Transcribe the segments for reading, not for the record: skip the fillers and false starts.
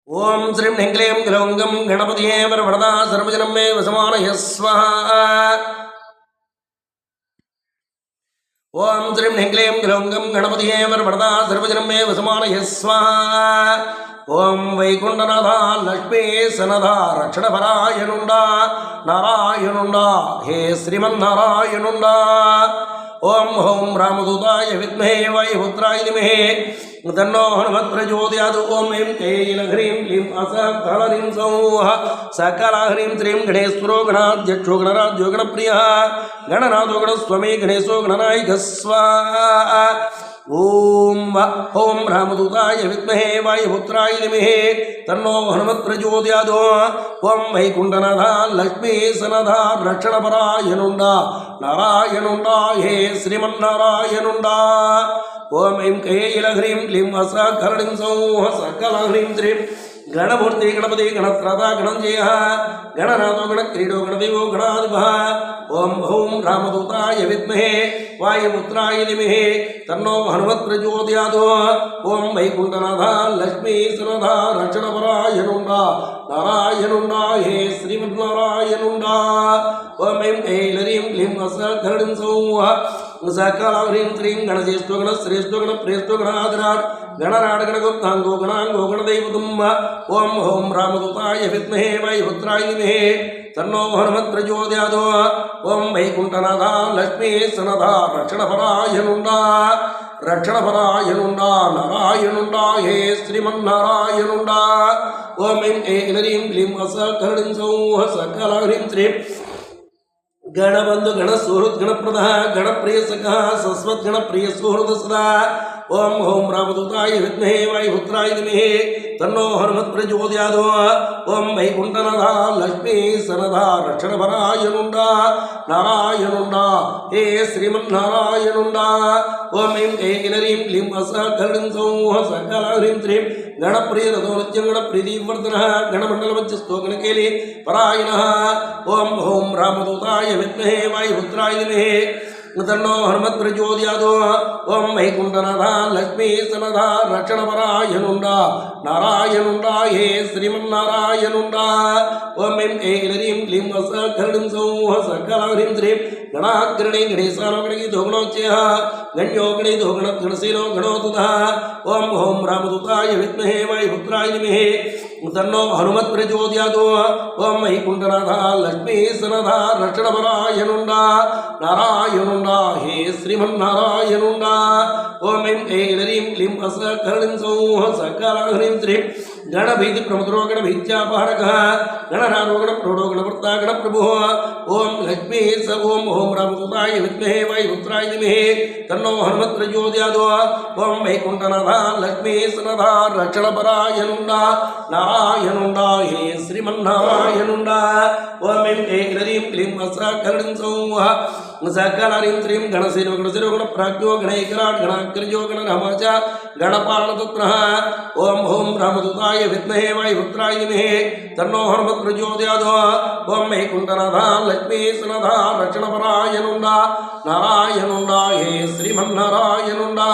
ओम श्रीं ह्रीं क्लीं ग्लौं गं गणपतये वरवरदा सर्वजनं मे वसमानय स्वाहा। ओम श्रीं ह्रीं क्लीं ग्लौं गं गणपतये वरवरदा सर्वजनं मे वसमानय स्वाहा। ओम वैकुंठनाथा लक्ष्मी सनदा रक्षणपरायणुंडा नारायणुंडा हे श्रीमन्नारायणुंडा। ओम ओम रामदूताय विद्महे वायुपुत्राय धीमहि तन्नो हनुमत् प्रचोदयात्। ओम ऐं क्लीं ह्रीं क्लीं असकलह्रीं सौः सकलह्रीं श्रीं गणेश्वरो गणाध्यक्षो गणराज्यो गणप्रियः गणनाथो गणस्वामी गणेशो गणनायकः स्वाहा। ओम ओम रामदूताय विद्महे वायुपुत्राय धीमहि तन्नो हनुमत् प्रचोदयात्। ओम वैकुंठनाथा लक्ष्मी सनदा रक्षणपरायणुंडा नारायणुंडा हे श्रीमन्नारायणुंडा। ओम ऐं क्लीं ह्रीं क्लीं असकलह्रीं सौः सकलह्रीं श्रीं गणमूर्ति गणपति गणत्रता गणञ्जयः गणनाथो गणक्रीडो गणदेवो गणाधिपः। ओम ओम रामदूताय विद्महे वायुपुत्राय धीमहि तन्नो हनुमत् प्रचोदयात्। ओम वैकुंठनाथा लक्ष्मी सनदा रक्षणपरायणुंडा नारायणुंडा हे श्रीमन्नारायणुंडा। ओम ऐं क्लीं क्लीं असकलह्रीं सौः सकलह्रीं श्रीं गणज्येष्ठो गणश्रेष्ठो गणप्रेष्ठो गणाधिराट् गणराट् गणगुप्तांगो गणांगो गणदैवतम्। ओम ओम रामदूताय विद्महे वायुपुत्राय धीमहि तन्नो हनुमत् प्रचोदयात्। ओम वैकुंठनाथा लक्ष्मी सनदा रक्षणपरायणुंडा रक्षणपरायणुंडा नारायणुंडा हे श्रीमन्नारायणुंडा। ओम ऐं क्लीं क्लीं असकलह्रीं सौः सकलह्रीं श्रीं गणबंधु गणसुहृत् गणप्रदः गणप्रियसखः सस्वत् गणप्रिय सुहृद सदा। ओम ओम रामदूताय विद्महे वायुपुत्राय धीमहि तन्नो हनुमत् प्रचोदयात्। ओम वैकुंठनाथा लक्ष्मी सनदा रक्षणपरायणुंडा नारायणुंडा हे श्रीमन्नारायणुंडा। ओम ऐं क्लीं क्लीं असकलह्रीं सौः सकलह्रीं श्रीं गणप्रियरथो नित्यं गणप्रीतिवर्धनः गणमण्डलमध्यस्थो गणकेली परायणः। ओम ओम रामदूताय विद्महे वायुपुत्राय धीमहि तन्नो हनुमत् प्रचोदयात्। ओम वैकुंठनाथा लक्ष्मी सनदा रक्षणपरायणुंडा नारायणुंडा हे श्रीमन्नारायणुंडा। ओम ऐं क्लीं क्लीं असकलह्रीं सौः सकलह्रीं श्रीं गणाग्रणे गणेशानो गणगीतो गणोच्चयः गण्यो गणितो गणशीलो गणोतुतः। ओम ओम रामदूताय विद्महे वायुपुत्राय धीमहि तन्नो हनुमत् प्रचोदयात्। ओम वैकुंठनाथा लक्ष्मी सनदा रक्षणपरायणुंडा नारायणुंडा हे श्रीमन्नारायणुंडा। ओम ऐं क्लीं क्लीं असकलह्रीं सौः सकलह्रीं श्रीं गणभीति प्रमुद्रो गणभीत्यापहरकः गणराजो गणप्रौढो गणभर्ता गणप्रभुः। ओम लक्ष्मी स ओम ओम रामदूताय विद्महे वायुपुत्राय धीमहि तन्नो हनुमत् प्रचोदयात्। ओम वैकुंठनाथा लक्ष्मी सनदा रक्षणपरायणुंडा नारायणुंडा हे श्रीमन्नारायणुंडा। ओम ऐं क्लीं क्लीं असकलह्रीं सौः सकलह्रीं श्रीं गणशिरो गणशिरो गणप्राज्ञो गणैकराट् गणाग्रजो गणनामच गणपालतत्रः। ओम ओम रामदूताय विद्महे वायुपुत्राय धीमहि तन्नो हनुमत् प्रचोदयात्। ओम वैकुंठनाथा लक्ष्मी सनदा रक्षणपरायणुंडा नारायणुंडा हे श्रीमन्नारायणुंडा।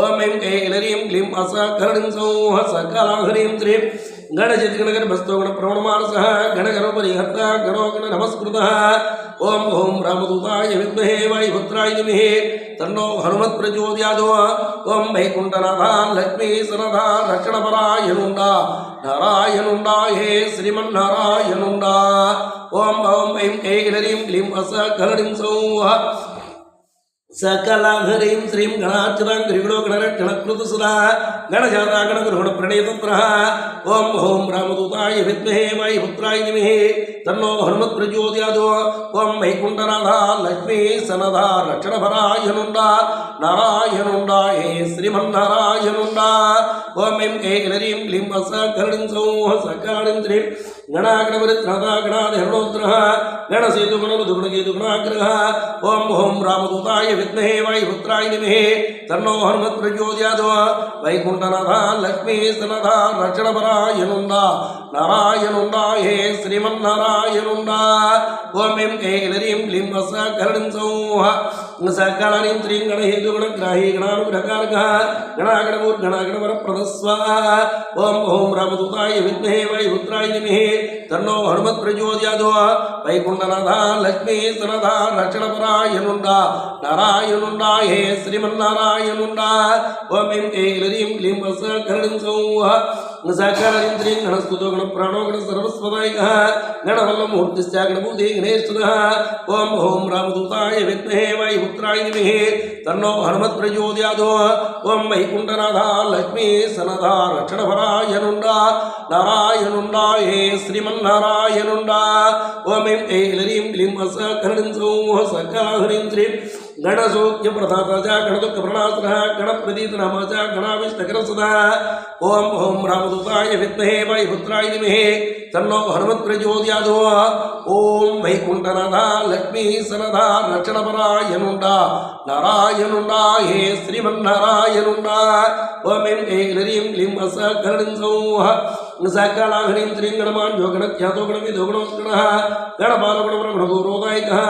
ओम ऐं क्लीं क्लीं असकलह्रीं सौः सकलह्रीं श्रीं गणजित् गणगर्भस्थो गणप्रवणमानसः गणगणपरिहर्ता गणो गणनमस्कृतः। ओम ओम रामदूताय विद्महे वायुपुत्राय धीमहि तन्नो हनुमत् प्रचोदयात्। ओम वैकुंठनाथा लक्ष्मी सनदा रक्षणपरायणुंडा नारायणुंडा हे श्रीमन्नारायणुंडा। ओम ओम ऐं क्लीं क्लीं असकलह्रीं सौः सकलह्रीं श्रीं गणार्चितां गृहिणो गणरक्षणकृत सदा गणजाता गणगुरुगणप्रणेतत्रः। ओम ओम रामदूताय विद्महे वायुपुत्राय धीमहि तन्नो हनुमत् प्रचोदयात्। ओम वैकुंठनाथा लक्ष्मी सनदा रक्षणपरायणुंडा नारायणुंडा हे श्रीमन्नारायणुंडा। ओम ऐं क्लीं क्लीं असकलह्रीं सौः सकलह्रीं श्रीं गणागणपरित्राता गणाधिहरणोत्तरः गणसेतु गणमधु गणकेतु गणाग्रहः। ओम ओम रामदूताय विद्महे वायुपुत्राय धीमहि तन्नो हनुमत् प्रचोदयात्। वैकुंठनाथा लक्ष्मी सनदा रक्षणपरायणुंडा नारायणुंडा हे श्रीमन्नारायणुंडा। ओम ऐं क्लीं क्लीं असकलह्रीं सौः सकलानीं त्रीं गणहेतु गणग्राही गणानुग्रहकारकः गणागणमूर्गणागणवरप्रदस्वाहा ओम ओम रामदूताय विद्महे वायुपुत्राय धीमहि तन्नो हनुमत् प्रचोदयात् वैकुण्ठनाथ लक्ष्मी सनदा रक्षणपरायणुण्डा नारायणुण्डा हे श्रीमन्नारायणुण्डा ओम ऐं क्लीं क्लीं वसकरणं सौः सकलरिन्द्रीं गणस्तुतो गणप्राणो गणसर्वस्वदायिकः गणवल्लभमूर्तिश्च गणभूते गणेशतुतः ओम ओम रामदूताय विद्महे वायुपुत्राय धीमहि तन्नो हनुमत् प्रचोदयात् ओम वैकुण्ठनाथ लक्ष्मी सनदा रक्षणपरायणुण्डा नारायणुण्डा हे श्रीमन्नारायणुण्डा ओम ऐं क्लीं वसकरणं सौः सकलरिन्द्रीं गणसूक्य प्रदाता गणदुःख प्रणासनः गणप्रदीत नामच गणाविष्टकरसदा ओम ओम रामदूताय विद्महे वायुपुत्राय धीमहि तन्नो हनुमत् प्रचोदयात् ओम वैकुण्ठनाथ लक्ष्मी सनदा रक्षणपरायणुण्डा नारायणुण्डा हे श्रीमन्नारायणुण्डा ओम ऐं क्लीं वसकरणं सौः सकलाहरीं त्रीं गणमान् योगणख्यातो गणविदो गणोत्कणः गणपालगुणगुणगुरोदायिकः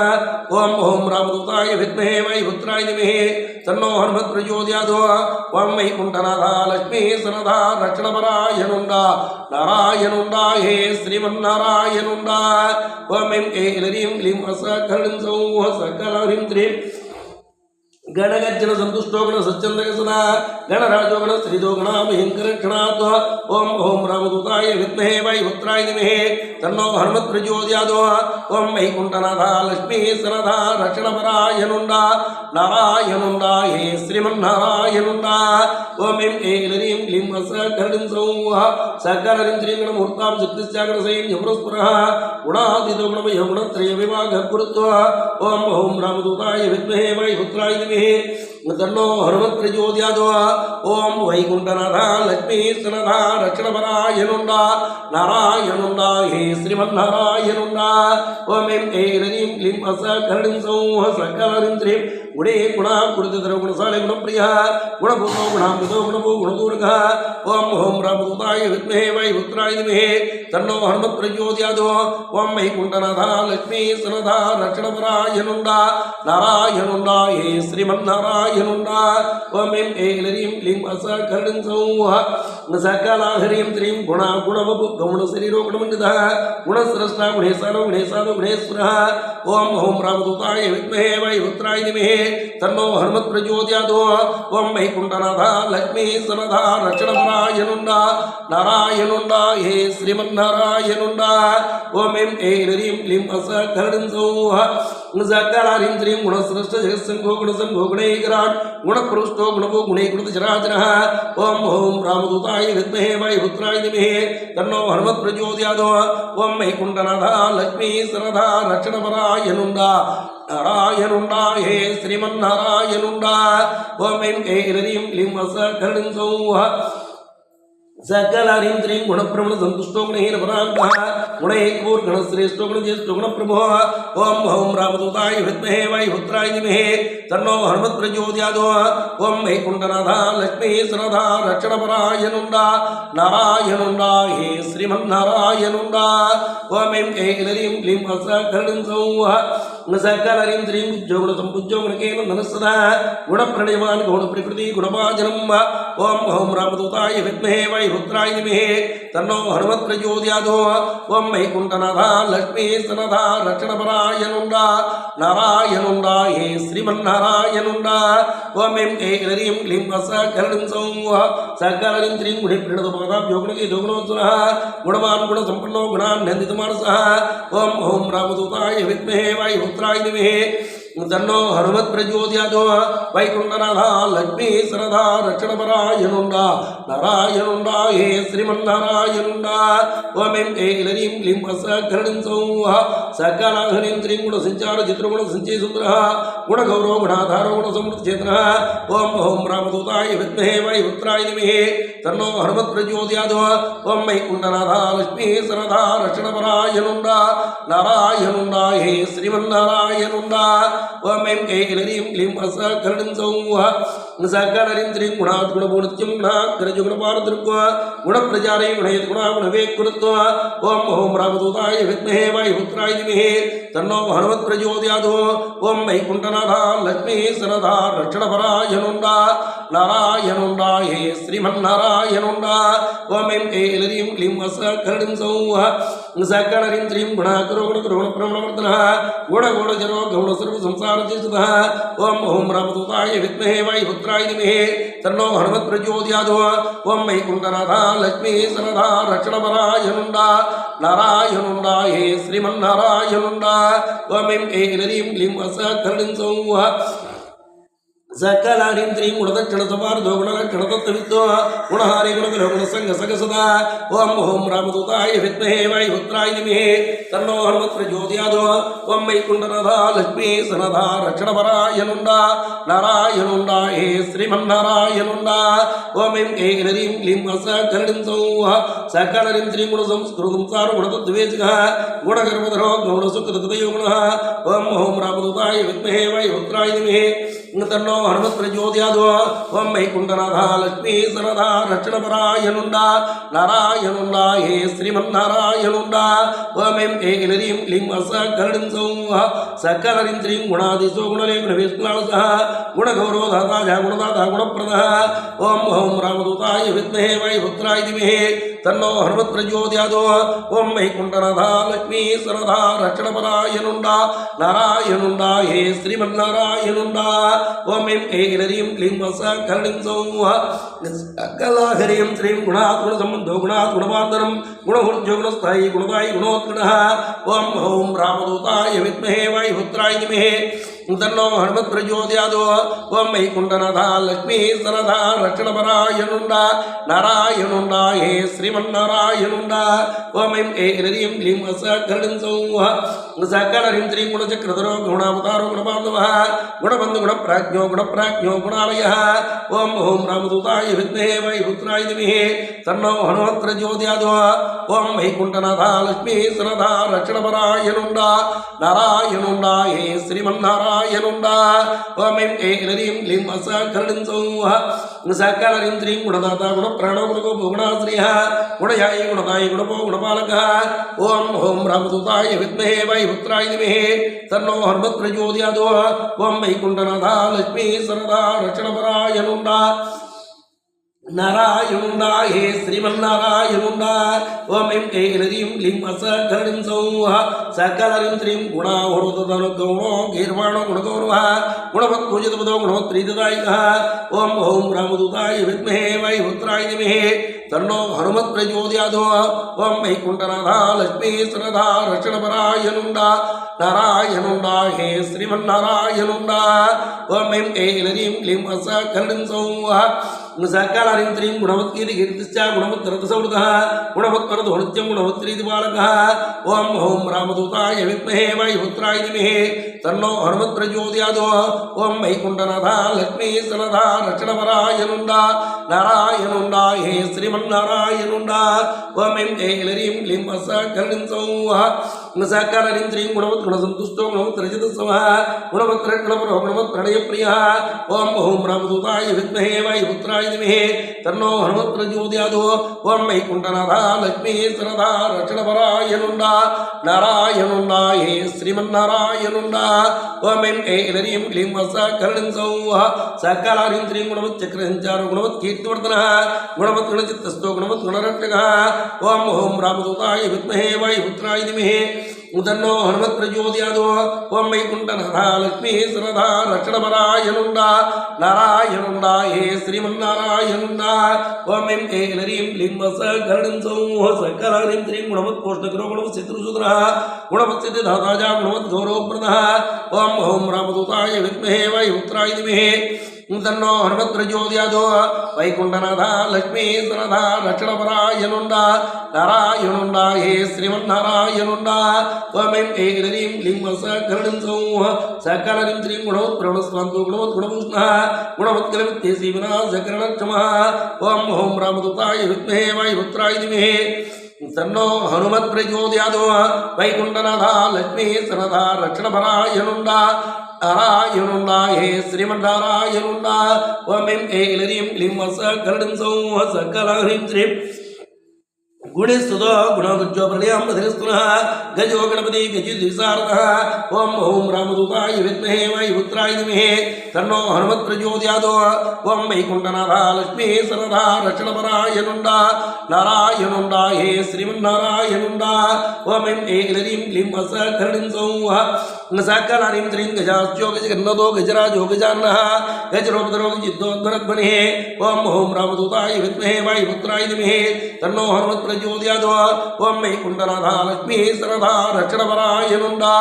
ओम ओम रामदूताय विद्महे वायुपुत्राय धीमहि तन्नो हनुमत् प्रचोदयात् ओम वैकुण्ठनाथ लक्ष्मी सनदा रक्षणपरायणुण्डा नारायणुण्डा हे श्रीमन्नारायणुण्डा ओम ऐं क्लीं वसकरणं सौः सकलाहरीं त्रीं गणगज्जन संतुष्टो गण सच्चंदक सदा गणराजो गण श्रीदो गणामहिंकरक्षणात् ओम ओम रामदूताय विद्महे वायुपुत्राय धीमहि तन्नो हनुमत् प्रचोदयात् ओम वैकुण्ठनाथ लक्ष्मी सनदा रक्षणपरायणुण्डा नारायणुण्डा हे श्रीमन्नारायणुण्डा ओम ऐं क्लीं वसकरणं सौः सकलरिन्द्रीं गणमूर्तां शक्तिश्च गणसैन्यपुरस्परः गुणादितो गणमयो गुणत्रय विभागः कुरुत्व ओम ओम रामदूताय विद्महे वायुपुत्राय धीमहि तन्नो हनुमत् प्रचोदयात् ओम वैकुण्ठनाथ लक्ष्मी सनदा रक्षणपरायणुण्डा नारायणुण्डा हे श्रीमन्नारायणुण्डा ओम ऐं क्लीं वसकरणं सौः सकलरिन्द्रीं गुणे गुणा गुरुदिधर गुणशाले गुणप्रियः गुणभूतो गुणामृतो गुणभू गुणदूर्गः ओम ओम रामदूताय विद्महे वायुपुत्राय धीमहि तन्नो हनुमत् प्रचोदयात् ओम वैकुण्ठनाथ लक्ष्मी सनदा रक्षणपरायणुण्डा नारायणुण्डा हे श्रीमन्नारायणुण्डा ओम ऐं क्लीं वसकरणं सौः सकलाहरीं त्रीं गुणा गुणवपु गौणशरीरो गुणमण्डितः गुणस्रष्टा गुणेशानो गुणेशादो गुणेश्वरः ओम ओम रामदूताय विद्महे वायुपुत्राय धीमहि तन्नो हनुमत् प्रचोदयात् ओम वैकुण्ठनाथ लक्ष्मी सनदा रक्षणपरायणुण्डा नारायणुण्डा हे श्रीमन्नारायणुण्डा ओम ऐं क्लीं वसकरणं सौः सकलाहरीं त्रीं गुणस्रष्ट जगत्संघो गुणसंघो गुणैकराट् गुणपृष्ठो गुणभो गुणैकृतचराचरः ओम ओम रामदूताय विद्महे वायुपुत्राय धीमहि तन्नो हनुमत् प्रचोदयात् ओम वैकुण्ठनाथ लक्ष्मी सनदा रक्षणपरायणुण्डा नारायणुण्डा हे श्रीमन्नारायणुण्डा ओम ऐं क्लीं वसकरणं सौः सकलाहरीं त्रीं गुणप्रमण संतुष्टो गुणहीन पराङ्गः गुणैकपूर् गणश्रेष्ठो गुणज्येष्ठो गुणप्रभो ओम ओम रामदूताय विद्महे वायुपुत्राय धीमहि तन्नो हनुमत् प्रचोदयात् ओम वैकुण्ठनाथ लक्ष्मी सनदा रक्षणपरायणुण्डा नारायणुण्डा हे श्रीमन्नारायणुण्डा ओम ऐं क्लीं वसकरणं सौः सकलाहरीं त्रीं गुज्जो गुणसम्पूज्यो गुणकेन धनस्सदा गुणप्रणयवान् गुणप्रकृति गुणभाजनम् ओम ओम रामदूताय विद्महे वायुपुत्राय धीमहि तन्नो हनुमत् प्रचोदयात् ओम वैकुण्ठनाथ लक्ष्मी सनदा रक्षणपरायणुण्डा नारायणुण्डा हे श्रीमन्नारायणुण्डा ओम ऐं क्लीं वसकरणं सौः सकलाहरीं त्रीं गुणप्रणतपादाभ्यो गुणकेतो गुणोत्तरः गुणवान् गुणसम्पन्नो गुणान्यन्वितमानसः ओम ओम रामदूताय विद्महे वायुपुत्राय धीमहि तन्नो हनुमत् प्रचोदयात् वैकुण्ठनाथ लक्ष्मी सनदा रक्षणपरायणुण्डा नारायणुण्डा हे श्रीमन्नारायणुण्डा ओम ऐं क्लीं वसकरणं सौः सकलाहरीं त्रीं गुणसञ्चार चित्रगुणसञ्चय सुन्दरः गुणगौरव गुणाधारो गुणसमृद्धचेतनः ओम ओम रामदूताय विद्महे वायुपुत्राय धीमहि तन्नो हनुमत् प्रचोदयात् ओम वैकुण्ठनाथ लक्ष्मी सनदा रक्षणपरायणुण्डा नारायणुण्डा हे श्रीमन्नारायणुण्डा ओम ऐं क्लीं वसकरणं सौः सकलरिन्द्रिं गुणात् गुणपूर्तिं गुणाग्रजुगुणपारदृक्व गुणप्रचारे गुणयत् गुणागुणवेक्कृत्व ओम ओम रामदूताय विद्महे वायुपुत्राय धीमहि तन्नो हनुमत् प्रचोदयात् ओम वैकुण्ठनाथ लक्ष्मी सरदा रक्षणपरायणुण्डा नारायणुण्डाय श्रीमन्नारायणुण्डा ओम ऐं ऐलरीं क्लीं सकलरिं सौः सकलरिन्द्रिं गुणाग्रगुणप्रवणवर्धनः गुणगुणजरो गौणसर्वसंसारचित्तः ओम ओम रामदूताय विद्महे वायुपुत्राय धीमहि तन्नो हनुमत् प्रचोदयात् ओम वैकुण्ठनाथ लक्ष्मी सरदा रक्षणपरायणुण्डा नारायणुण्डाय श्रीमन्नारायणुण्डा ओम ऐं ऐलरीं क्लीं सकलरिं सौः सकलारिन्द्रिं गुणदक्षिणसमार्धो गुणलक्षणतत्त्वविद्वो गुणहारे गुणगुणसङ्गसगसदा ओम ओम रामदूताय विद्महे वायुपुत्राय धीमहि तन्नो हनुमत् प्रचोदयात् ओम वैकुण्ठनाथ लक्ष्मी सरदा रक्षणपरायणुण्डा नारायणुण्डाय श्रीमन्नारायणुण्डा ओम ऐं ऐलरीं क्लीं सकलरिं सौः सकलरिन्द्रिं गुणसंस्कृतं गुणतत्त्वेजः गुणगर्भधरो गौणसुखदयो गुणः ओम ओम रामदूताय विद्महे वायुपुत्राय धीमहि तन्नो हनुमत् प्रचोदयात् ओम वैकुण्ठनाथ लक्ष्मी सरदा रक्षणपरायणुण्डा नारायणुण्डाय श्रीमन्नारायणुण्डा ओम ऐं ऐलरीं क्लीं सकलरिं सौः सकलरिन्द्रिं गुणादिशो गुणलेखनवेशकुलालसः गुणगौरवदाता गुणदाता गुणप्रदः ओम ओम रामदूताय विद्महे वायुपुत्राय धीमहि तन्नो हनुमत् प्रचोदयात् ओम वैकुण्ठनाथ लक्ष्मी सरदा रक्षणपरायणुण्डा नारायणुण्डाय श्रीमन्नारायणुण्डा ओम ऐं ऐलरीं क्लीं सकलरिं सौः सकलाहरीं श्रीं गुणात् गुणसम्बन्धो गुणात् गुणबान्धनं गुणहुर्जो गुणस्थायी गुणदायी गुणोत्कटः ओम ओम रामदूताय विद्महे वायुपुत्राय धीमहि तन्नो हनुमत् प्रचोदयात् ओम वैकुण्ठनाथ लक्ष्मी सरदा रक्षणपरायणुण्डा नारायणुण्डाय श्रीमन्नारायणुण्डा ओम ऐं ऐलरीं क्लीं सकलरिं सौः सकलरिन्द्रिं गुणचक्रधरो गुणावतारो गुणबान्धवः गुणबन्धु गुणप्राज्ञो गुणालयः ओम ओम रामदूताय विद्महे वायुपुत्राय धीमहि तन्नो हनुमत् प्रचोदयात् ओम वैकुण्ठनाथ लक्ष्मी सरदा रक्षणपरायणुण्डा नारायणुण्डाय श्रीमन्नारायणुण्डा ओम ऐं ऐलरीं क्लीं सकलरिं सौः सकलरिन्द्रिं गुणदाता गुणप्राणो गुणगोपो गुणाश्रियः गुणयायी गुणदायी गुणपो गुणपालकः ओम ओम रामदूताय विद्महे वायुपुत्राय धीमहि तन्नो हनुमत् प्रचोदयात् ओम वैकुण्ठनाथ लक्ष्मी सरदा रक्षणपरायणुण्डा नारायणुण्डाय श्रीमन्नारायणुण्डा ओम ऐं ऐलरीं क्लीं सकलरिं सौः सकलरिन्द्रिं गुणावरोधनो गीर्वाणो गुणगौरवः गुणवत्पूजितपदो गुणवत्प्रीतिदायकः ओम ओम रामदूताय विद्महे वायुपुत्राय धीमहि तन्नो हनुमत् प्रचोदयात् ओम वैकुण्ठनाथ लक्ष्मी सरदा रक्षणपरायणुण्डा नारायणुण्डाय श्रीमन्नारायणुण्डा ओम ऐं ऐलरीं क्लीं सकलरिं सौः सकलरिन्द्रिं गुणवत्कीर्तिश्च गुणवत्तरतसंवृतः गुणवत्परदोनित्यं गुणवत्प्रीतिपालकः ओम ओम रामदूताय विद्महे वायुपुत्राय धीमहि तन्नो हनुमत् प्रचोदयात् ओम वैकुण्ठनाथ लक्ष्मी सरदा रक्षणपरायणुण्डा नारायणुण्डाय श्रीमन्नारायणुण्डा ओम ऐं ऐलरीं क्लीं सकलरिं सौः सकलरिन्द्रिं गुणवत्गुणसन्तुष्टो गुणवत्रजतसमः गुणवत्प्रणपरो गुणवत्प्रणयप्रियः ओम ओम रामदूताय विद्महे वायुपुत्राय धीमहि तन्नो हनुमत् प्रचोदयात् ओम वैकुण्ठनाथ लक्ष्मी सरदा रक्षणपरायणुण्डा नारायणुण्डाय श्रीमन्नारायणुण्डा ओम ऐं ऐलरीं क्लीं सकलरिं सौः सकलरिन्द्रिं गुणवच्चक्रसञ्चारो गुणवत्कीर्तिवर्धनः गुणवत्गुणचित्तस्थो गुणवत्गुणरक्षकः ओम ओम रामदूताय विद्महे वायुपुत्राय धीमहि तन्नो हनुमत् प्रचोदयात् ओम वैकुण्ठनाथ लक्ष्मी सरदा रक्षणपरायणुण्डा नारायणुण्डाय श्रीमन्नारायणुण्डा ओम ऐं ऐलरीं क्लीं सकलरिं सौः सकलरिन्द्रिं गुणवत्कोष्ठकरो गुणवत्शत्रुसूत्रः गुणवत्सिद्धिदाता गुणवत्गौरवप्रदः ओम ओम रामदूताय विद्महे वायुपुत्राय धीमहि तन्नो हनुमत् प्रचोदयात् वैकुण्ठनाथ लक्ष्मी सरदा रक्षणपरायणुण्डा नारायणुण्डाय श्रीमन्नारायणुण्डा ओम ऐं ऐलरीं क्लीं सकलरिं सौः सकलरिन्द्रिं गुणवत्प्रवणस्वान्तो गुणवत्गुणभूषणः गुणवत्कलमित्येसीविनाशकरणक्षमः ओम ओम रामदूताय विद्महे वायुपुत्राय धीमहि तन्नो हनुमत् प्रचोदयात् वैकुण्ठनाथ लक्ष्मी सरदा रक्षणपरायणुण्डा നാരായണുണ്ടായേ ശ്രീമന്നാരായണുണ്ടാ ഓം എം ഏലരിയും ക്ലീം സകലം സൗ സകലഹ്രീം ശ്രീം गुणस्तुतो गुणोदुज्जो प्रलयाम्बधिरस्तुनः गजो गणपति गजिद्विसारदः ओम ओम रामदूताय विद्महे वायुपुत्राय धीमहि तन्नो हनुमत् प्रचोदयात् ओम वैकुण्ठनाथा लक्ष्मी सरदा रक्षणपरायणुण्डा नारायणुण्डाये श्रीमन्नारायणुण्डा ओम ऐं ऐलरीं क्लीं सकलं सौः सकलहरीं श्रीं गजास्यो गजगन्नतो गजराजो गजाननः गजरोपधरो गजिद्दोद्धरध्वनिः ओम ओम रामदूताय विद्महे वायुपुत्राय धीमहि तन्नो हनुमत् प्रचोदयात् ओम वैकुण्ठनाथा लक्ष्मी सरदा रक्षणपरायणुण्डा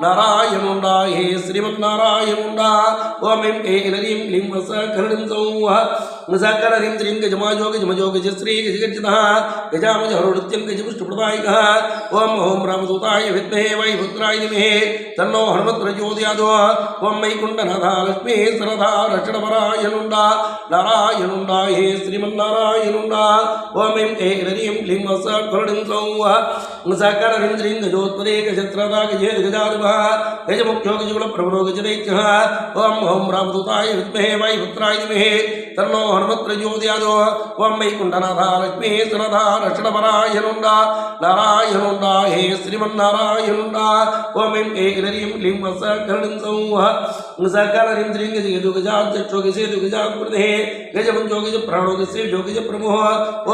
नारायणुण्डाये श्रीमन्नारायणुण्डा ओम ऐं ऐलरीं क्लीं सकलं सौः सकलहरीं श्रीं गजमाजो गजमजो गजश्री गजगज्जितः गजामजहरुत्यं गजपुष्टप्रदायकः ओम ओम रामदूताय विद्महे वायुपुत्राय धीमहि तन्नो हनुमत् प्रचोदयात् ओम वैकुण्ठनाथा लक्ष्मी सरदा रक्षणपरायणुण्डा नारायणुण्डाये श्रीमन्नारायणुण्डा ओम ऐं ऐलरीं क्लीं सकलं सौः सकलहरीं श्रीं गजोत्पदे गजत्रदा गजेद गजाधिपः गजमुख्यो गजकुलप्रभरो गजदैत्यः ओम ओम रामदूताय विद्महे वायुपुत्राय धीमहि तन्नो हनुमत् प्रचोदयात् ओम वैकुण्ठनाथा लक्ष्मी सरदा रक्षणपरायणुण्डा नारायणुण्डाये श्रीमन्नारायणुण्डा ओम ऐं ऐलरीं क्लीं सकलं सौः सकलहरीं श्रीं गजगेतु गजाध्यक्षो गजेतु गजाकृते गजमुख्यो गजप्राणो गजसेव्यो गजप्रमुः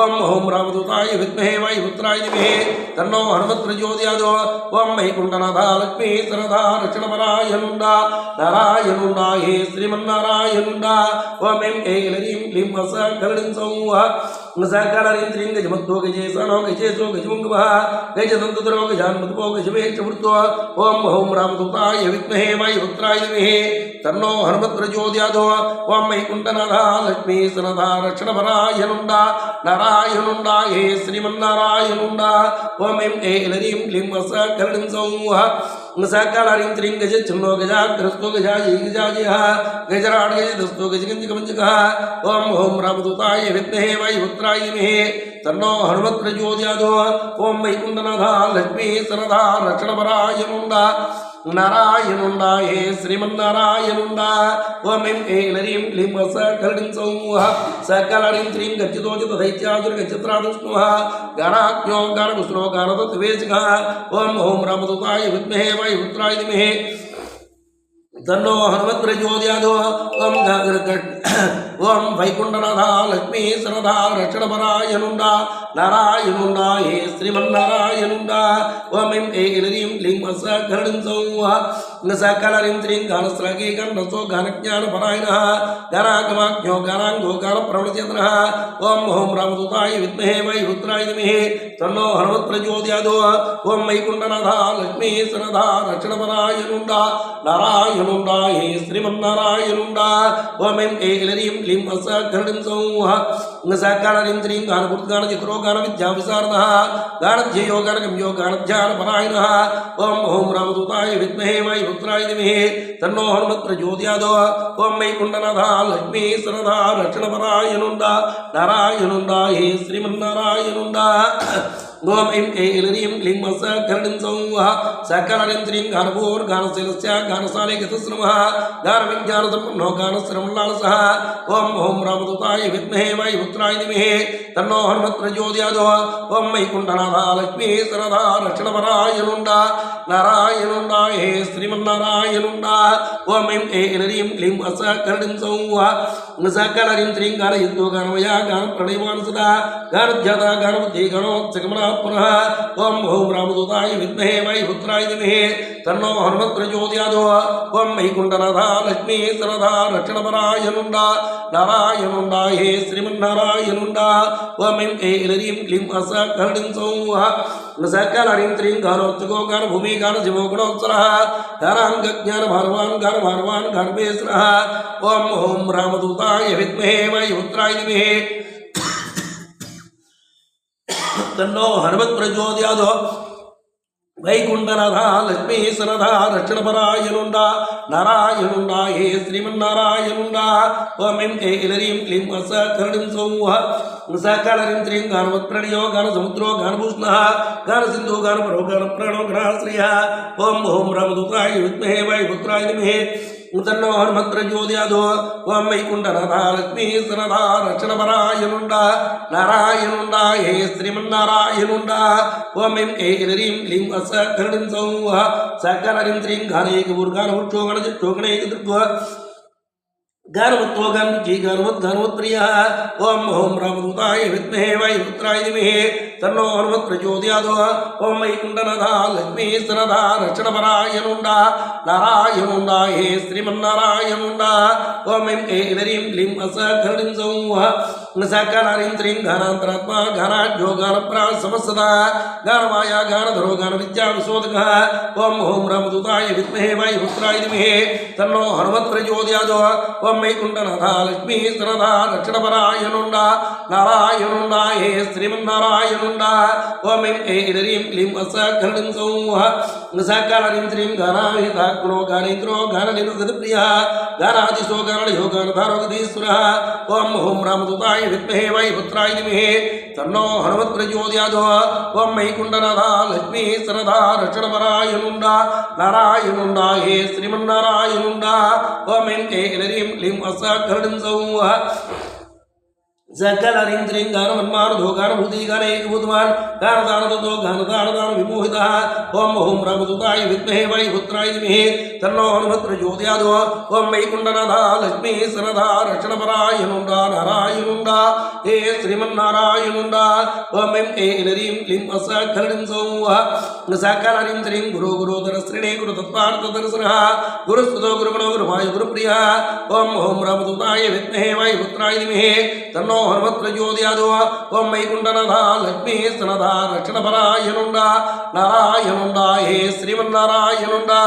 ओम ओम रामदूताय विद्महे वायुपुत्राय धीमहि तन्नो हनुमत् प्रचोदयात् ओम वैकुण्ठनाथा लक्ष्मी सरदा रक्षणपरायणुण्डा नारायणुण्डाये श्रीमन्नारायणुण्डा ओम ऐं ऐलरीं क्लीं सकलं सौः सकलहरीं श्रीं गजमध्वो गजेसनो गजेसो गजमुङ्गवः गजदन्तधरो गजान्मध्वो गजवेक्षवृत्तो ओम ओम रामदूताय विद्महे वायुपुत्राय धीमहि तन्नो हनुमत् प्रचोदयात् ओम वैकुण्ठनाथा लक्ष्मी सरदा रक्षणपरायणुण्डा नारायणुण्डाये श्रीमन्नारायणुण्डा ओम ऐं ऐलरीं क्लीं सकलं सौः सकलहरीं श्रीं गजच्छन्नो गजाग्रस्तो गजायै गजाजयः गजराड गजदस्तो गजगञ्जकमञ्जकः ओम ओम रामदूताय विद्महे वायुपुत्राय धीमहि तन्नो हनुमत् प्रचोदयात् ओम वैकुण्ठनाथा लक्ष्मी सरदा रक्षणपरायणुण्डा नारायणुण्डाये श्रीमन्नारायणुण्डा ओम ऐं ऐलरीं क्लीं सकलं सौः सकलहरीं श्रीं गच्छितोचितदैत्यासुरगच्छत्रादुष्णुः गानाज्ञो गानकुशलो गानतत्त्ववेचकः ओम ओम रामदूताय विद्महे वायुपुत्राय धीमहि तन्नो हनुमत् प्रचोदयात् ओम ओम वैकुण्ठनाथा लक्ष्मी सरदा रक्षणपरायणुण्डा नारायणुण्डाये श्रीमन्नारायणुण्डा ओम ऐं ऐलरीं क्लीं सकलं सौः सकलहरीं श्रीं गानस्रागे गानरसो गानज्ञानपरायणः गानागमाज्ञो गानाङ्गो गानप्रवणचन्द्रः ओम ओम रामदूताय विद्महे वायुपुत्राय धीमहि तन्नो हनुमत् प्रचोदयात् ओम वैकुण्ठनाथा लक्ष्मी सरदा रक्षणपरायणुण्डा नारायणुण्डाये श्रीमन्नारायणुण्डा ओम ऐं ऐलरीं क्लीं सकलं सौः सकलहरीं श्रीं गानपूर्तगानचित्रो गानविद्याविशारदः गानध्येयो गानगम्यो गानध्यानपरायणः ओम ओम रामदूताय विद्महे वायुपुत्राय धीमहि तन्नो हनुमत् प्रचोदयात् ओम वैकुण्ठनाथा लक्ष्मी सरदा रक्षणपरायणुण्डा नारायणुण्डाये श्रीमन्नारायणुण्डा ओम ऐं ऐलरीं क्लीं सकलं सौः सकलहरीं श्रीं गानपूर्गानशैलस्य गानशाले गतश्रमः गानविज्ञानसम्पन्नो गानश्रवणलालसः ओम ओम रामदूताय विद्महे वायुपुत्राय धीमहि तन्नो हनुमत् प्रचोदयात् ओम वैकुण्ठनाथा लक्ष्मी सरदा रक्षणपरायणुण्डा नारायणुण्डाये श्रीमन्नारायणुण्डा ओम ऐं ऐलरीं क्लीं सकलं सौः सकलहरीं श्रीं गानयित्वा गानमया गानप्रणयमानसदा गानध्याता गानबुद्धि गानोत्सकमना पुनः ओम ओम रामदूताय विद्महे वायुपुत्राय धीमहि तन्नो हनुमत् प्रचोदयात् ओम वैकुण्ठनाथा लक्ष्मी सरदा रक्षणपरायणुण्डा नारायणुण्डाये श्रीमन्नारायणुण्डा ओम ऐं ऐलरीं क्लीं सकलं सौः सकलहरीं श्रीं गानोत्सुको गानभूमि गानशिवो गुणोत्सरः गानाङ्गज्ञानभारवान् गानभारवान् गानवेश्वरः ओम ओम रामदूताय विद्महे वायुपुत्राय धीमहि तन्नो हनुमत् प्रचोदयात् वैकुण्ठनाथा लक्ष्मी सरदा रक्षणपरायणुण्डा नारायणुण्डाये श्रीमन्नारायणुण्डा ओम ऐं ऐलरीं क्लीं सकलं सौः सकलरिन्द्रिं गानवत्प्रणयो गानसमुद्रो गानभूषणः गानसिन्धु गानपरो गानप्राणो गणाश्रयः ओम ओम रामदूताय विद्महे वायुपुत्राय धीमहि तन्नो हनुमत्प्रचोदयात् ओम वैकुण्ठनाथः लक्ष्मी सनदा रक्षणपरायणुण्डा नारायणुण्डाय श्रीमन्नारायणुण्डा ओम ऐं ऐं ह्रीं असकरणं सौः सकलरिन्द्रिं गानैकपूर्गानवृक्षो गणचित्तो गणैकदृग्वा गानवत्तो गानमुची गानवत्प्रियः ओम ओम रामदूताय विद्महे वायुपुत्राय धीमहि तन्नो हनुमत्प्रचोदयात् ओम वैकुण्ठनाथः लक्ष्मी सनदा रक्षणपरायणुण्डा नारायणुण्डाय श्रीमन्नारायणुण्डा ओम ऐं ह्रीं असकरणं सौः सकलरिन्द्रिं गानान्तरात्मा गानाढ्यो गानप्राण समस्तदा गानमाया गानधरो गानविद्या विशोधकः ओम ओम रामदूताय विद्महे वायुपुत्राय धीमहि तन्नो हनुमत्प्रचोदयात् ओम वैकुण्ठनाथः लक्ष्मी सनदा रक्षणपरायणुण्डा नारायणुण्डाय श्रीमन्नारायणुण्डा ओम ऐं ह्रीं असकरणं सौः सकलरिन्द्रिं गानाहिता गुणो गानेन्द्रो गाननिरुगतप्रियः गानादिशो गानलयो गानधारो गतीश्वरः ओम ओम रामदूताय विद्महे वायुपुत्राय धीमहि तन्नो हनुमत्प्रचोदयात् ओम वैकुण्ठनाथः लक्ष्मी सनदा रक्षणपरायणुण्डा नारायणुण्डाय श्रीमन्नारायणुण्डा ओम ऐं ह्रीं असकरणं सौः सकलरिन्द्रिं गानवन्मानधो गानभूति गानैकभूतवान् गानदानदतो गानदानदान विमोहितः ओम ओम रामदूताय विद्महे वायुपुत्राय धीमहि तन्नो हनुमत्प्रचोदयात् ओम वैकुण्ठनाथः लक्ष्मी सनदा रक्षणपरायणुण्डा नारायणुण्डा हे श्रीमन्नारायणुण्डा ओम ऐं ह्रीं असकरणं सौः सकलरिन्द्रिं गुरो गुरोदरश्रेणे गुरुतत्त्वार्थदर्शनः गुरुस्तुतो गुरुगणो गुरुभाय गुरुप्रियः ओम ओम रामदूताय विद्महे वायुपुत्राय धीमहि तन्नो हनुमत्प्रचोदयात् ओम वैकुण्ठनाथः लक्ष्मी सनदा रक्षणपरायणुण्डा नारायणुण्डाय श्रीमन्नारायणुण्डा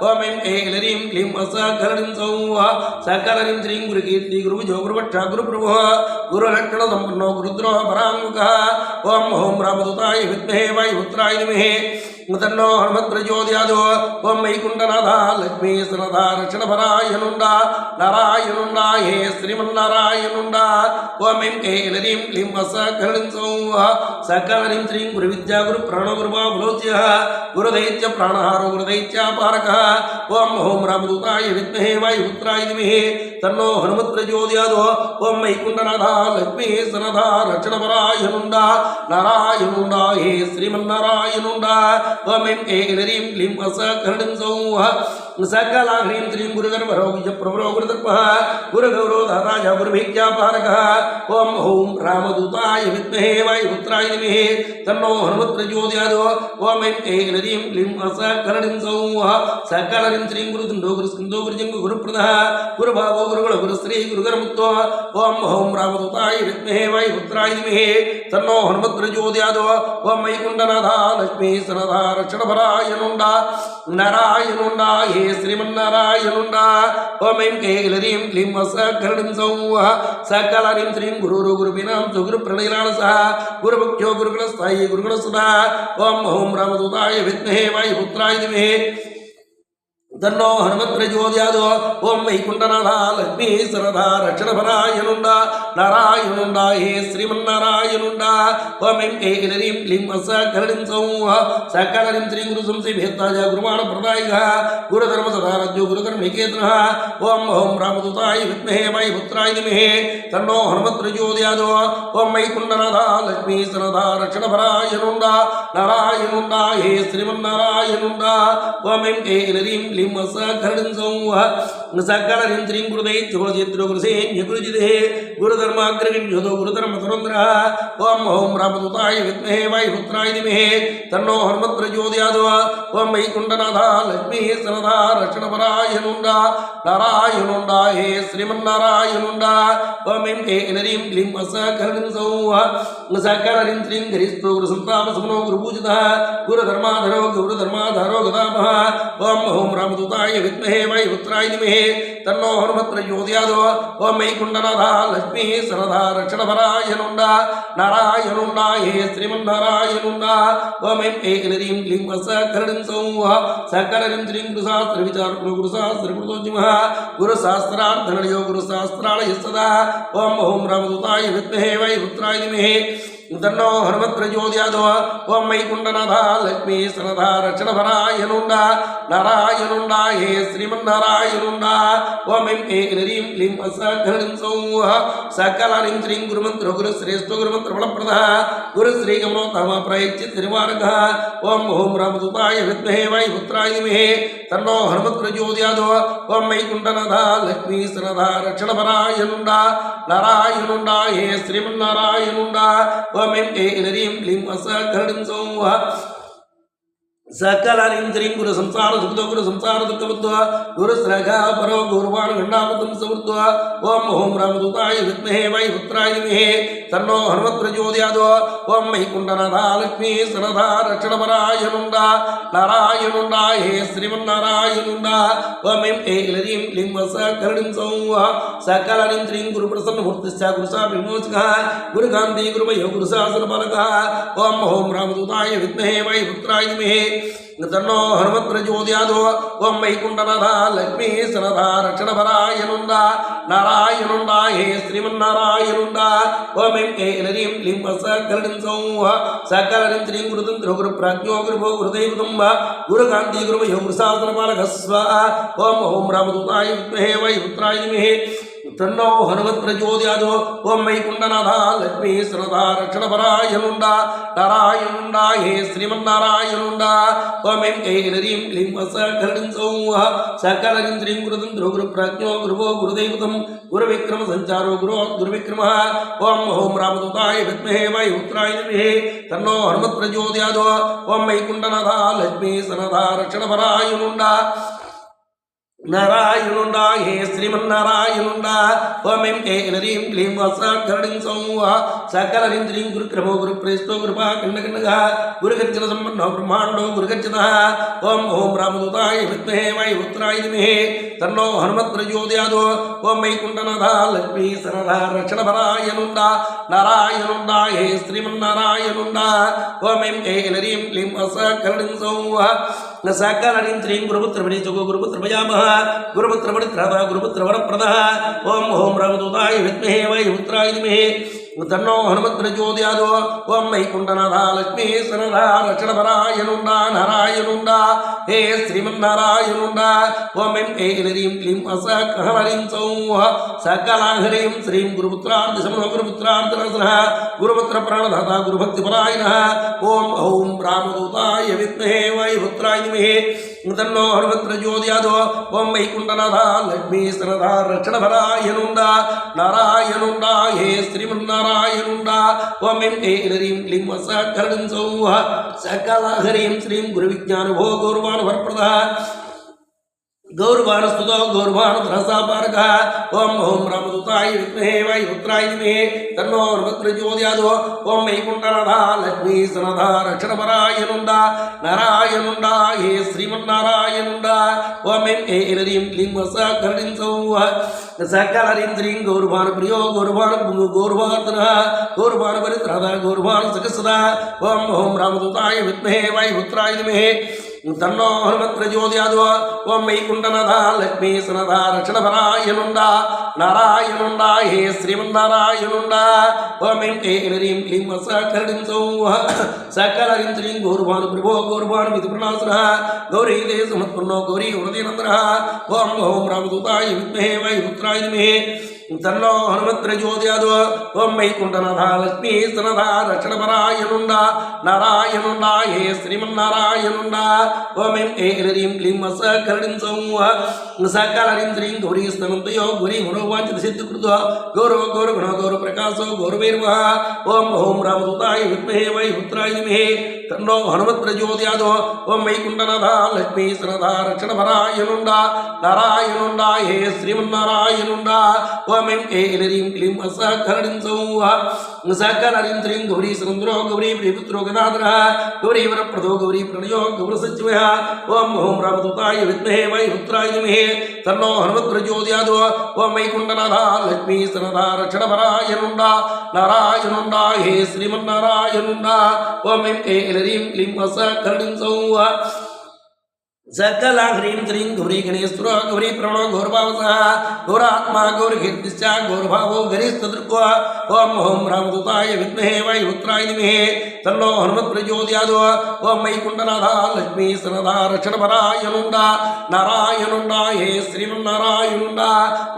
ओम ऐं ह्रीं असकरणं सौः सकलरिन्द्रिं गुरुकीर्ति गुरुभुजो गुरुभक्षा गुरुप्रभुः गुरुलक्षणसम्पन्नो गुरुद्रोह पराङ्मुखः ओम ओम रामदूताय विद्महे वायुपुत्राय धीमहि तन्नो हनुमत्प्रचोदयात् ओम वैकुण्ठनाथः लक्ष्मी सनदा रक्षणपरायणुण्डा नारायणुण्डाय श्रीमन्नारायणुण्डा ओम ऐं ह्रीं असकरणं सौः सकलरिन्द्रिं गुरुविद्या गुरुप्राणो गुरुबाहुलोच्यः गुरुदैत्य प्राणहारो गुरुदैत्यापहारकः ओम ओम रामदूताय विद्महे वायुपुत्राय धीमहि तन्नो हनुमत्प्रचोदयात् ओम वैकुण्ठनाथः लक्ष्मी सनदा रक्षणपरायणुण्डा नारायणुण्डाय श्रीमन्नारायणुण्डा ओम ऐं ह्रीं असकरणं सौः सकलाग्निन्द्रिं गुरुगर्भरो विजप्रभरो गुरुदर्पः गुरुगौरो दाताय गुरुभिज्ञापहारकः ओम ओम रामदूताय विद्महे वायुपुत्राय धीमहि तन्नो हनुमत्प्रचोदयात् ओम ऐं ह्रीं असकरणं सौः सकलरिन्द्रिं गुरुतुण्डो गुरुस्कन्दो गुरुजङ्गो गुरुप्रदः गुरुभावो गुरुगणो गुरुश्री गुरुगर्मुक्तो ओम ओम रामदूताय विद्महे वायुपुत्राय धीमहि तन्नो हनुमत्प्रचोदयात् ओम वैकुण्ठनाथः लक्ष्मी सनदा रक्षणपरायणुण्डा नारायणुण्डाय श्रीमन्नारायणुण्डा ओम ऐं ह्रीं असकरणं सौः सकलरिन्द्रिं गुरुरो गुरुपिनां गुरुप्रणैराणसः गुरुभुक्त्यो गुरुगणस्थायी गुरुगणसुधा ओम ओम रामदूताय विद्महे वायुपुत्राय धीमहि तन्नो हनुमत्प्रचोदयात् ओम वैकुण्ठनाथः लक्ष्मी सनदा रक्षणपरायणुण्डा नारायणुण्डाय श्रीमन्नारायणुण्डा ओम ऐं ह्रीं असकरणं सौः सकलरिन्द्रिं गुरुसंसिभेत्ताय गुरुमानप्रदायकः गुरुधर्मसदारज्यो गुरुधर्मनिकेतनः ओम ओम रामदूताय विद्महे वायुपुत्राय धीमहि तन्नो हनुमत्प्रचोदयात् ओम वैकुण्ठनाथः लक्ष्मी सनदा रक्षणपरायणुण्डा नारायणुण्डाय श्रीमन्नारायणुण्डा ओम ऐं ह्रीं असकरणं सौः सकलरिन्द्रिं गुरुदैत्यो गुरुजित्रो गुरुसेन्यो गुरुजिदेः गुरुधर्माग्रगण्यो गुरुधर्मसुरन्द्रः ओम ओम रामदूताय विद्महे वायुपुत्राय धीमहि तन्नो हनुमत्प्रचोदयात् ओम वैकुण्ठनाथः लक्ष्मी सनदा रक्षणपरायणुण्डा नारायणुण्डाय श्रीमन्नारायणुण्डा ओम ऐं ह्रीं असकरणं सौः सकलरिन्द्रिं गरिष्ठो गुरुसन्तापसमनो गुरुपूजितः गुरुधर्माधरो गदामः ओम ओम रामदूताय विद्महे वायुपुत्राय धीमहि तन्नो हनुमत्प्रचोदयात् ओम वैकुण्ठनाथ लक्ष्मी सरदा रक्षणपरायणुण्ड नारायणुण्ड हे श्रीमन्नारायणुण्ड ओम ऐं क्लीं वसकरणं सौः सकलनं श्रीं गुरुशास्त्रविचार गुरुशास्त्रकृतोजिमः गुरुशास्त्रार्थनयो गुरुशास्त्रालय सदा ओम रामदूताय विद्महे वैपुत्राय धीमहि तन्नो हनुमत्प्रचोदयात् ओम वैकुण्ठनाथ लक्ष्मी सरदा रक्षणपरायणुण्ड नारायणुण्ड हे श्रीमन्नारायणुण्ड ओम ऐं क्लीं वसकरणं सौः सकलनं श्रीं गुरुमन्त्र गुरुश्रेष्ठ गुरुमन्त्र फलप्रदः गुरुश्रीगमनोत्तम प्रयच्चित् निर्मार्गः ओम रामदूताय विद्महे वैपुत्राय धीमहि तन्नो हनुमत्प्रचोदयात् ओम वैकुण्ठनाथ लक्ष्मी सरदा रक्षणपरायणुण्ड नारायणुण्ड हे श्रीमन्नारायणुण्ड ओम ऐं क्लीं वसकरणं सौः सकलनं श्रीं गुरु संसार दुःखबुद्धो गुरुश्रगा परो गुरुवान् गण्डापदं समृद्धो ओम रामदूताय विद्महे वैपुत्राय धीमहि तन्नो हनुमत्प्रचोदयात् ओम वैकुण्ठनाथ लक्ष्मी सरदा रक्षणपरायणुण्ड नारायणुण्ड हे श्रीमन्नारायणुण्ड ओम ऐं क्लीं वसकरणं सौः सकलनं श्रीं गुरुप्रसन्नमूर्तिश्च गुरुशापविमोचकः गुरुकान्ति गुरुमयो गुरुशासनपालकः ओम रामदूताय विद्महे वैपुत्राय धीमहि तन्नो हनुमत्प्रचोदयात् ओम वैकुण्ठनाथ लक्ष्मी सरदा रक्षणपरायणुण्ड नारायणुण्ड हे श्रीमन्नारायणुण्ड ओम ऐं क्लीं वसकरणं सौः सकलनं श्रीं गुरुतन्त्रो गुरुप्राज्ञो गुरुभो गुरुदैवतं गुरुकान्ति गुरुमयो गुरुशासनपालकः स्वाहा ओम रामदूताय विद्महे वैपुत्राय धीमहि तन्नो हनुमत्प्रचोदयात् ओम वैकुण्ठनाथ लक्ष्मी सरदा रक्षणपरायणुण्ड नारायणुण्ड हे श्रीमन्नारायणुण्ड ओम ऐं क्लीं वसकरणं सौः सकलनं श्रीं गुरुतन्त्रो गुरुप्राज्ञो गुरुभो गुरुदैवतं गुरुविक्रम संचारो गुरुविक्रमः ओम रामदूताय विद्महे वैपुत्राय धीमहि तन्नो हनुमत्प्रचोदयात् ओम वैकुण्ठनाथ लक्ष्मी सरदा रक्षणपरायणुण्ड नारायणुण्ड हे श्रीमन्नारायणुण्ड ओम ऐं क्लीं वसकरणं सौः सकलनं श्रीं गुरुक्रमो गुरुप्रेष्ठो गुरुपाखण्डखण्डकः गुरुगर्जनसम्पन्नो ब्रह्माण्डो गुरुगर्जितः ओम रामदूताय विद्महे वैपुत्राय धीमहि तन्नो हनुमत्प्रचोदयात् ओम वैकुण्ठनाथ लक्ष्मी सरदा रक्षणपरायणुण्ड नारायणुण्ड हे श्रीमन्नारायणुण्ड ओम ऐं क्लीं वसकरणं सौः सकलनं श्रीं गुरुपुत्रपरिचको गुरुपुत्रभयामः गुरुपुत्रपरित्रः गुरुपुत्रवरप्रदः ओम रामदूताय विद्महे वैपुत्राय धीमहि तन्नो हनुमत्प्रचोदयात् ओम वैकुण्ठनाथ लक्ष्मी सरदा रक्षणपरायणुण्ड नारायणुण्ड हे श्रीमन्नारायणुण्ड ओम ऐं क्लीं वसकरणं सौः सकलहरिं श्रीं गुरुपुत्रार्धशमनो गुरुपुत्रार्धनाशनः गुरुपुत्रप्राणदाता गुरुभक्तिपरायणः ओम रामदूताय विद्महे वैपुत्राय धीमहि तन्नो हनुमत्प्रचोदयात् ओम वैकुण्ठनाथ लक्ष्मी सरदा रक्षणपरायणुण्ड नारायणुण्ड हे श्रीमन्नारायणुण्ड ओम ऐं क्लीं वसकरणं सौः सकलहरिं श्रीं गुरुविज्ञानभो गौरवान्वरप्रदः गौरवानुस्तुतो गौरवानुधरसापारकः ओम रामदूताय विद्महे वैपुत्राय धीमहि तन्नो हनुमत्प्रचोदयात् ओम वैकुण्ठनाथ लक्ष्मी सरदा रक्षणपरायणुण्ड नारायणुण्ड हे श्रीमन्नारायणुण्ड ओम ऐं क्लीं वसकरणं सौः सकलनं श्रीं गौरवानुप्रियो गौरवार्धनः गौरवानुपरित्रः गौरवानुसकसदा ओम रामदूताय विद्महे वैपुत्राय धीमहि तन्नो हनुमत्प्रचोदयात् ओम वैकुण्ठनाथ लक्ष्मी सरदा रक्षणपरायणुण्ड नारायणुण्ड हे श्रीमन्नारायणुण्ड ओम ऐं क्लीं वसकरणं सौः सकलनं श्रीं गौरवानुप्रभो गौरवानुविधिप्रणासनः गौरीदे समुत्पन्नो गौरी उदयनन्दनः ओम रामदूताय विद्महे वैपुत्राय धीमहि तन्नो हनुमत्प्रचोदयात् ओम वैकुण्ठनाथ लक्ष्मी सरदा रक्षणपरायणुण्ड नारायणुण्ड हे श्रीमन्नारायणुण्ड ओम ऐं क्लीं वसकरणं सौः सकलनं श्रीं गौरी स्तनन्तयो गौरी मनोवाञ्छितसिद्धिकृतो गौरव गौरगुणो गौरप्रकाशो गौरवैर्वः ओम रामदूताय विद्महे वैपुत्राय धीमहि तन्नो हनुमत्प्रचोदयात् ओम वैकुण्ठनाथ लक्ष्मी सरदा रक्षणपरायणुण्ड नारायणुण्ड हे श्रीमन्नारायणुण्ड ओम ऐं क्लीं वसकरणं सौः सकलरिन्द्रिं गौरी सुरेन्द्रो गौरी प्रियपुत्रो गदाधरः गौरी वरप्रदो गौरी प्रणयो गौरसचिवः ओम ओम रामदूताय विद्महे वायुपुत्राय धीमहि तन्नो हनुमत् प्रचोदयात् ओम वैकुण्ठनाथा लक्ष्मी सनदा रक्षणपरायणुण्डा नारायणुण्डा हे श्रीमन्नारायणुण्डा ओम ऐं ऐं क्लीं सकलरिं सौः सकला ह्रीं श्रीं गौरी गणेश्वर गौरी प्रणो गौरभावसः गौरात्मा गौरकीर्तिश्च गौरभावो गरीस्तदृक्वा ओम ओम रामदूताय विद्महे वायुपुत्राय धीमहि तन्नो हनुमत् प्रचोदयात् ओम वैकुण्ठनाथा लक्ष्मी सनदा रक्षणपरायणुण्डा नारायणुण्डा हे श्रीमन्नारायणुण्डा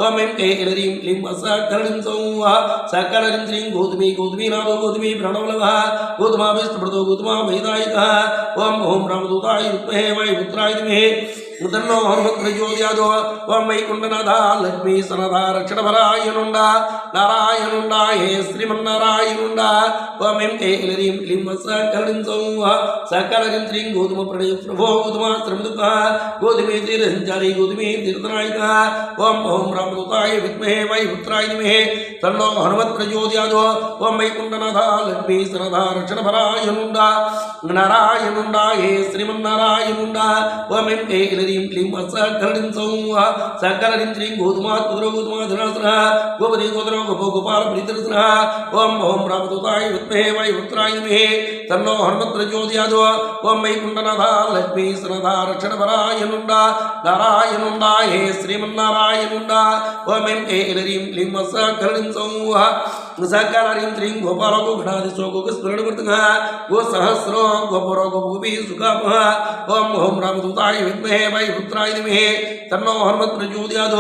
ओम ऐं ऐं क्लीं सकलरिं सौः सकलरिं श्रीं गौतमी नादो गौतमी प्रणवलभः गौतमा विष्णुप्रदो गौतमा वैदायिकः ओम ओम रामदूताय विद्महे वायुपुत्राय तन्नो हनुमत् प्रचोदयात् ओम वैकुण्ठनाथा लक्ष्मी सनदा रक्षणपरायणुण्डा नारायणुण्डा हे श्रीमन्नारायणुण्डा ओम ऐं ऐं क्लीं सकलरिं सौः सकलरिं श्रीं गौतमप्रणयो प्रभो गौतमाश्रमदुःखः गौतमी तीर्थसञ्चारी गौतमी तीर्थनायिकः ओम ओम रामदूताय विद्महे वायुपुत्राय धीमहि तन्नो हनुमत् प्रचोदयात् ओम वैकुण्ठनाथा लक्ष्मी सनदा रक्षणपरायणुण्डा नारायणुण्डा हे श्रीमन्नारायणुण्डा ओम ऐं ऐं क्लीं सकलरिं सौः सकलरिं श्रीं गौतमात्पुत्रो गौतमाधनासनः गोपति गोत्रो गोपो गोपाल प्रीतिरसनः ओम ओम रामदूताय विद्महे वायुपुत्राय धीमहि तन्नो हनुमत् प्रचोदयात् ओम वैकुण्ठनाथा लक्ष्मी सनदा रक्षणपरायणुण्डा नारायणुण्डा हे श्रीमन्नारायणुण्डा ओम ऐं ऐं क्लीं सकलरिं सौः सकलरिं श्रीं गोपालो गोगणाधीशो गोस्मरणवर्तकः गोसहस्रो गोपरो गोपी सुकामः ओम ओम रामदूताय विद्महे वायुपुत्राय धीमहि तन्नो हनुमत् प्रचोदयात्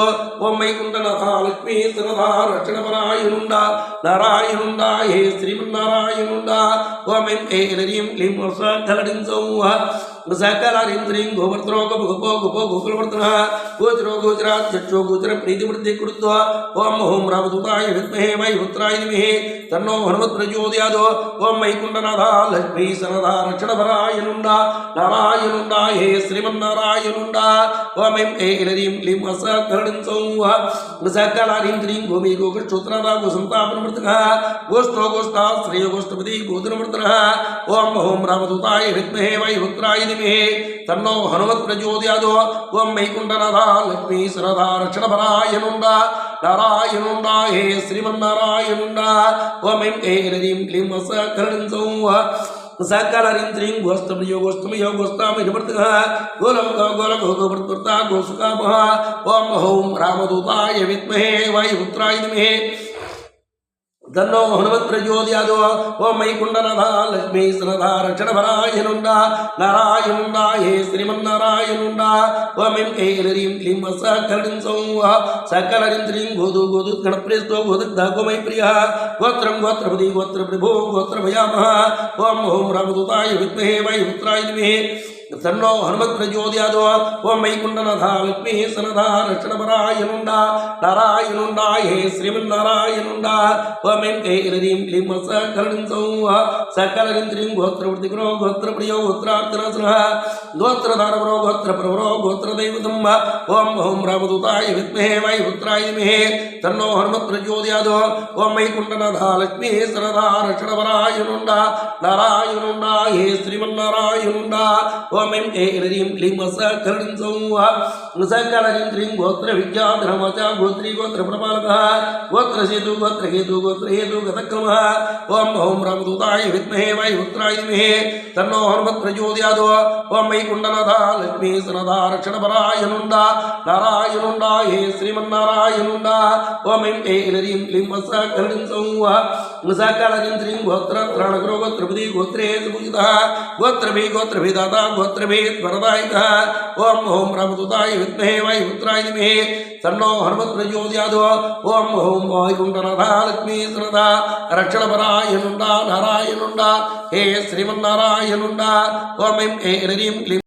ओम वैकुण्ठनाथा लक्ष्मी सनदा रक्षणपरायणुण्डा नारायणुण्डा हे श्रीमन्नारायणुण्डा ओम ऐं ऐं क्लीं सकलरिं सौः सकलरिं श्रीं गोवर्धनो गोपो गोकुलवर्धनः गोचरो गोचरात् चक्षो गोचर प्रीतिवृद्धि कृत्वा ओम ओम रामदूताय विद्महे वायुपुत्राय धीमहि तन्नो हनुमत् प्रचोदयात् ओम वैकुण्ठनाथा लक्ष्मी सनदा रक्षणपरायणुण्डा नारायणुण्डा हे श्रीमन्नारायणुण्डा ओम ऐं ऐं क्लीं सकलरिं सौः सकलरिं श्रीं गोमी गोकक्षोत्रदा गोसन्तापनवर्तकः गोष्ठो गोष्ठाश्रयो गोष्ठपति गोधनवर्धनः ओम ओम रामदूताय विद्महे वायुपुत्राय धीमहि तन्नो हनुमत् प्रचोदयात् ओम वैकुण्ठनाथा लक्ष्मी सनदा रक्षणपरायणुण्डा नारायणुण्डा हे श्रीमन्नारायणुण्डा ओम ऐं ऐं क्लीं सकलरिं सौः सकलरिं श्रीं गोष्ठमयो गोष्ठामहिवर्तकः गोलको गोवर्तवर्ता गोसुकामः ओम ओम रामदूताय विद्महे वायुपुत्राय धीमहि तन्नो हनुमत् प्रचोदयात् ओम वैकुण्ठनाथा लक्ष्मी सनदा रक्षणपरायणुण्डा नारायणुण्डा हे श्रीमन्नारायणुण्डा ओम ऐं ऐं क्लीं सकलरिं सौः सकलरिं श्रीं गोदुगणप्रेष्ठो गोदग्धः गोमयप्रियः गोत्रं गोत्रपति गोत्रप्रभो गोत्रभयामः ओम ओम रामदूताय विद्महे वायुपुत्राय धीमहि तन्नो हनुमत् प्रचोदयात् ओम वैकुण्ठनाथा लक्ष्मी सनदा रक्षणपरायणुण्डा नारायणुण्डा हे श्रीमन्नारायणुण्डा ओम ऐं ऐं क्लीं सकलरिं सौः सकलरिं श्रीं गोत्रवृत्तिकरो गोत्रप्रियो गोत्रार्चनसनः गोत्रधारवरो गोत्रप्रवरो गोत्रदैवतम् ओम ओम रामदूताय विद्महे वायुपुत्राय धीमहि तन्नो हनुमत् प्रचोदयात् ओम वैकुण्ठनाथा लक्ष्मी सनदा रक्षणपरायणुण्डा नारायणुण्डा हे श्रीमन्नारायणुण्डा ओम ऐं ऐं क्लीं सकलरिं सौः सकलरिं श्रीं गोत्रविद्याधर्मचा गोत्री गोत्रप्रपालकः गोत्रसेतु गोत्रकेतु गोत्रहेतु गतक्रमः ओम ओम रामदूताय विद्महे वायुपुत्राय धीमहि तन्नो हनुमत् प्रचोदयात् ओम वैकुण्ठनाथा लक्ष्मी सनदा रक्षणपरायणुण्डा नारायणुण्डा हे श्रीमन्नारायणुण्डा ओम ऐं ऐं क्लीं सकलरिं सौः सकलरिं श्रीं गोत्रत्राणकरो गोत्रपति गोत्रे पूजितः गोत्रभि गोत्रभिदाता गोत्रभेद्वरदायिकः ओम ओम रामदूताय विद्महे वायुपुत्राय धीमहि तन्नो हनुमत् प्रचोदयात् ओम ओम वैकुण्ठनाथा लक्ष्मी सनदा रक्षणपरायणुण्डा नारायणुण्डा हे श्रीमन्नारायणुण्डा ओम ऐं ऐं क्लीं